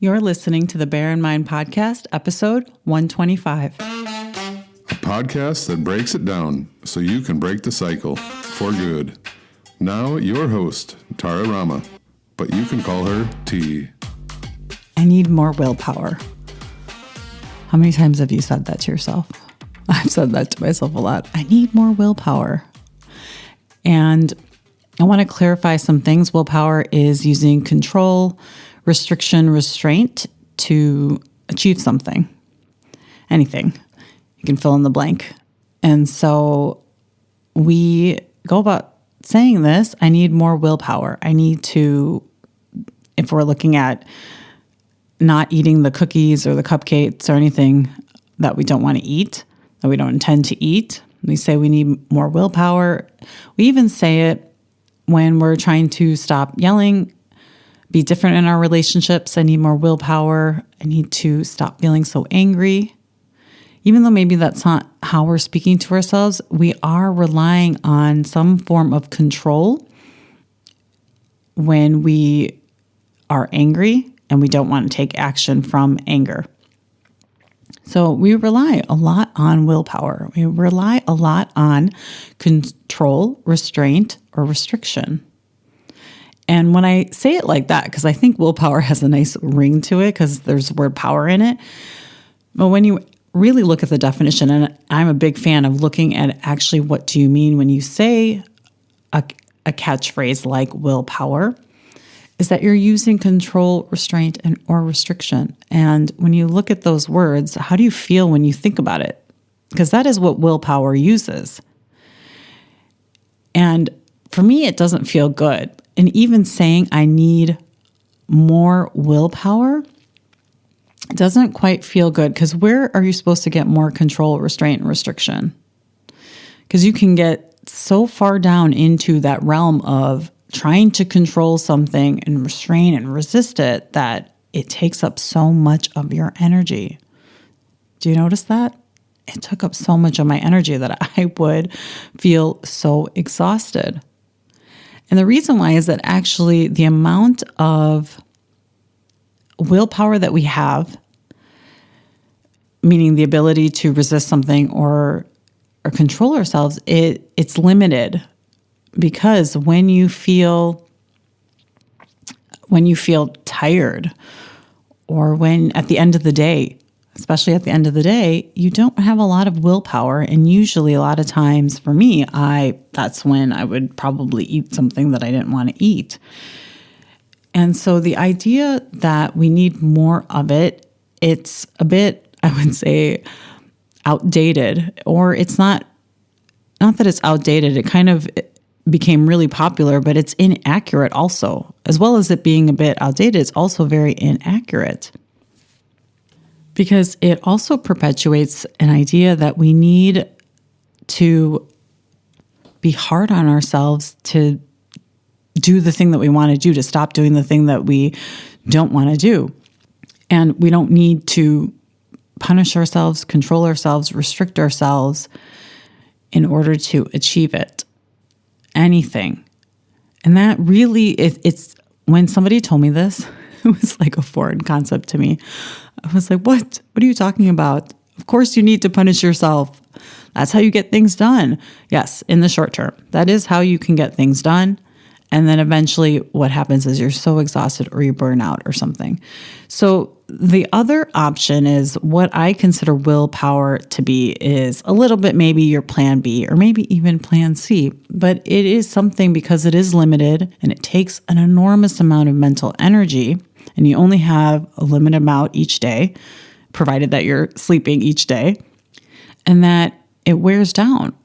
You're listening to the Bear in Mind Podcast, episode 125. A podcast that breaks it down so you can break the cycle for good. Now, your host, Tara Rama, but you can call her T. I need more willpower. How many times have you said that to yourself? I've said that to myself a lot. I need more willpower. And I want to clarify some things. Willpower is using control, restriction, restraint to achieve something. Anything. You can fill in the blank. And so we go about saying this, I need more willpower. I need to, if we're looking at not eating the cookies or the cupcakes or anything that we don't want to eat, that we don't intend to eat, we say we need more willpower. We even say it when we're trying to stop yelling, be different in our relationships. I need more willpower. I need to stop feeling so angry. Even though maybe that's not how we're speaking to ourselves, we are relying on some form of control when we are angry and we don't want to take action from anger. So we rely a lot on willpower. We rely a lot on control, restraint, or restriction. And when I say it like that, because I think willpower has a nice ring to it because there's the word power in it. But when you really look at the definition, and I'm a big fan of looking at actually what do you mean when you say a catchphrase like willpower, is that you're using control, restraint, or restriction. And when you look at those words, how do you feel when you think about it? Because that is what willpower uses. And for me, it doesn't feel good. And even saying I need more willpower doesn't quite feel good, because where are you supposed to get more control, restraint, and restriction? Because you can get so far down into that realm of trying to control something and restrain and resist it that it takes up so much of your energy. Do you notice that? It took up so much of my energy that I would feel so exhausted. And the reason why is that actually the amount of willpower that we have, meaning the ability to resist something or control ourselves, it's limited. Because when you feel tired, or when at the end of the day, especially at the end of the day, you don't have a lot of willpower. And usually a lot of times for me, that's when I would probably eat something that I didn't want to eat. And so the idea that we need more of it, it's a bit, I would say, outdated. Or it's not that it's outdated, it kind of became really popular, but it's inaccurate also. As well as it being a bit outdated, it's also very inaccurate. Because it also perpetuates an idea that we need to be hard on ourselves to do the thing that we want to do, to stop doing the thing that we don't want to do. And we don't need to punish ourselves, control ourselves, restrict ourselves in order to achieve it. Anything. And that really, it's when somebody told me this, it was like a foreign concept to me. I was like, what are you talking about? Of course you need to punish yourself. That's how you get things done. Yes, in the short term, that is how you can get things done. And then eventually what happens is you're so exhausted or you burn out or something. So the other option is what I consider willpower to be is a little bit maybe your plan B or maybe even plan C. But it is something, because it is limited and it takes an enormous amount of mental energy, and you only have a limited amount each day, provided that you're sleeping each day, and that it wears down.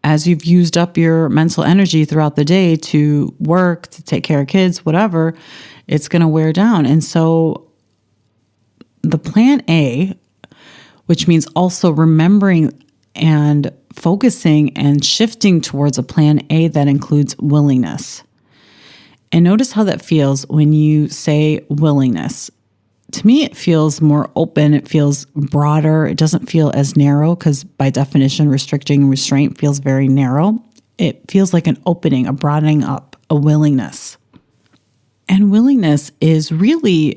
As you've used up your mental energy throughout the day to work, to take care of kids, whatever, it's going to wear down. And so the plan A, which means also remembering and focusing and shifting towards a plan A that includes willingness. And notice how that feels when you say willingness. To me, it feels more open. It feels broader. It doesn't feel as narrow, because by definition, restricting and restraint feels very narrow. It feels like an opening, a broadening up, a willingness. And willingness is really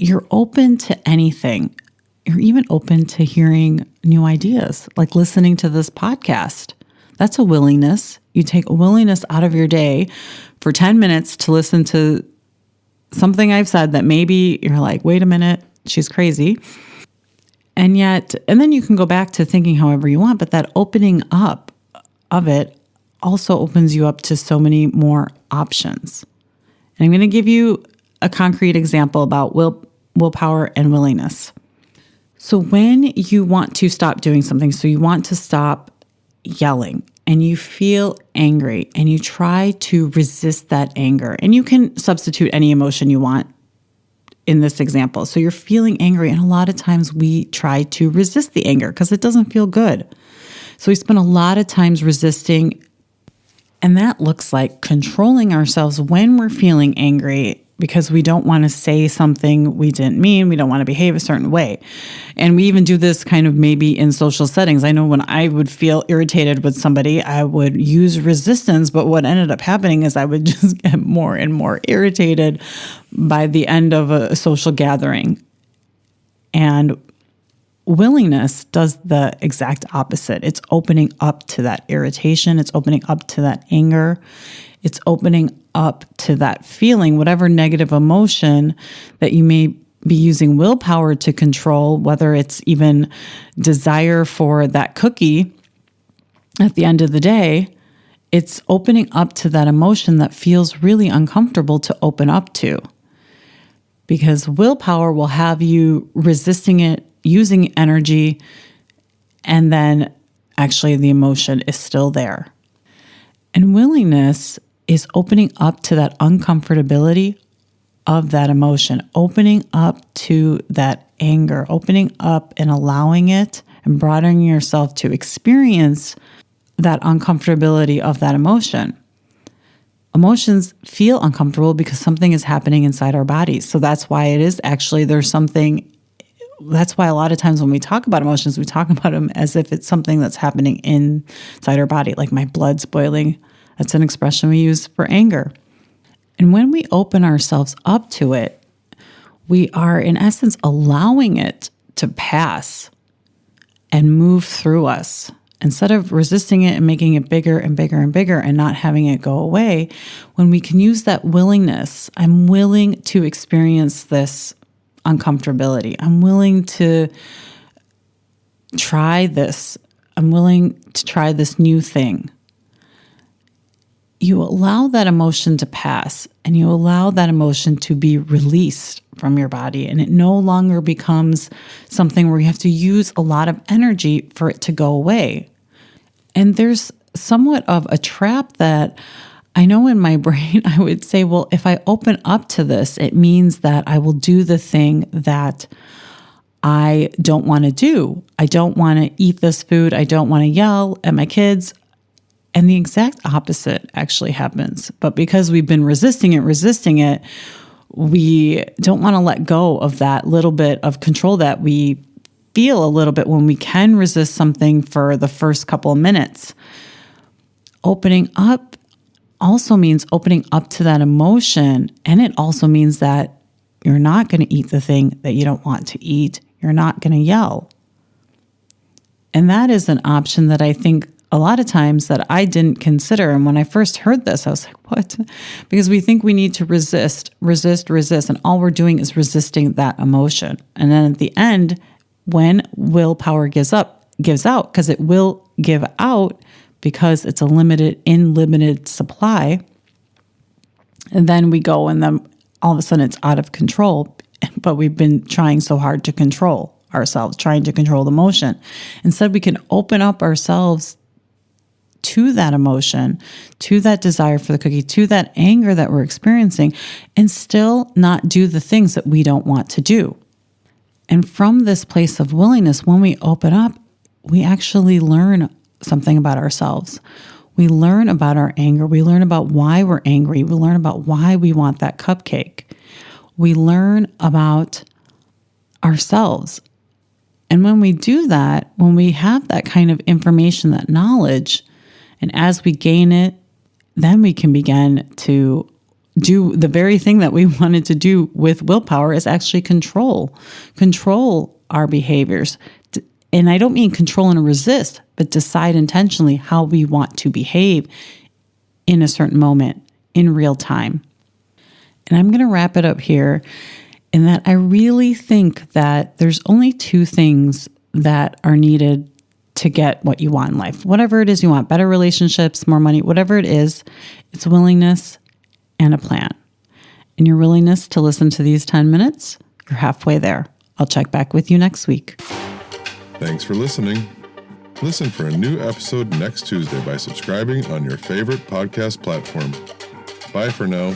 you're open to anything. You're even open to hearing new ideas, like listening to this podcast. That's a willingness. You take a willingness out of your day for 10 minutes to listen to something I've said that maybe you're like, wait a minute, she's crazy. And then you can go back to thinking however you want, but that opening up of it also opens you up to so many more options. And I'm going to give you a concrete example about willpower and willingness. So when you want to stop doing something, so you want to stop yelling and you feel angry and you try to resist that anger, and you can substitute any emotion you want in this example. So you're feeling angry, and a lot of times we try to resist the anger because it doesn't feel good. So we spend a lot of times resisting, and that looks like controlling ourselves when we're feeling angry because we don't want to say something we didn't mean. We don't want to behave a certain way. And we even do this kind of maybe in social settings. I know when I would feel irritated with somebody, I would use resistance, but what ended up happening is I would just get more and more irritated by the end of a social gathering. And willingness does the exact opposite. It's opening up to that irritation. It's opening up to that anger. It's opening up to that feeling, whatever negative emotion that you may be using willpower to control, whether it's even desire for that cookie at the end of the day. It's opening up to that emotion that feels really uncomfortable to open up to. Because willpower will have you resisting it, using energy, and then actually the emotion is still there. And willingness is opening up to that uncomfortability of that emotion, opening up to that anger, opening up and allowing it and broadening yourself to experience that uncomfortability of that emotion. Emotions feel uncomfortable because something is happening inside our bodies. So that's why it is actually, that's why a lot of times when we talk about emotions, we talk about them as if it's something that's happening inside our body, like my blood's boiling. That's an expression we use for anger. And when we open ourselves up to it, we are in essence allowing it to pass and move through us. Instead of resisting it and making it bigger and bigger and bigger and not having it go away, when we can use that willingness, I'm willing to experience this uncomfortability. I'm willing to try this. I'm willing to try this new thing. You allow that emotion to pass and you allow that emotion to be released from your body, and it no longer becomes something where you have to use a lot of energy for it to go away. And there's somewhat of a trap that I know in my brain, I would say, well, if I open up to this, it means that I will do the thing that I don't want to do. I don't want to eat this food. I don't want to yell at my kids. And the exact opposite actually happens. But because we've been resisting it, we don't want to let go of that little bit of control that we feel a little bit when we can resist something for the first couple of minutes. Opening up also means opening up to that emotion. And it also means that you're not going to eat the thing that you don't want to eat. You're not going to yell. And that is an option that I think a lot of times that I didn't consider. And when I first heard this, I was like, what? Because we think we need to resist. And all we're doing is resisting that emotion. And then at the end, when willpower gives out, because it will give out because it's in limited supply. And then we go and then all of a sudden it's out of control. But we've been trying so hard to control ourselves, trying to control the emotion. Instead, we can open up ourselves to that emotion, to that desire for the cookie, to that anger that we're experiencing, and still not do the things that we don't want to do. And from this place of willingness, when we open up, we actually learn something about ourselves. We learn about our anger. We learn about why we're angry. We learn about why we want that cupcake. We learn about ourselves. And when we do that, when we have that kind of information, that knowledge, and as we gain it, then we can begin to do the very thing that we wanted to do with willpower is actually control our behaviors. And I don't mean control and resist, but decide intentionally how we want to behave in a certain moment in real time. And I'm going to wrap it up here in that I really think that there's only two things that are needed to get what you want in life. Whatever it is you want, better relationships, more money, whatever it is, it's willingness and a plan. And your willingness to listen to these 10 minutes, you're halfway there. I'll check back with you next week. Thanks for listening. Listen for a new episode next Tuesday by subscribing on your favorite podcast platform. Bye for now.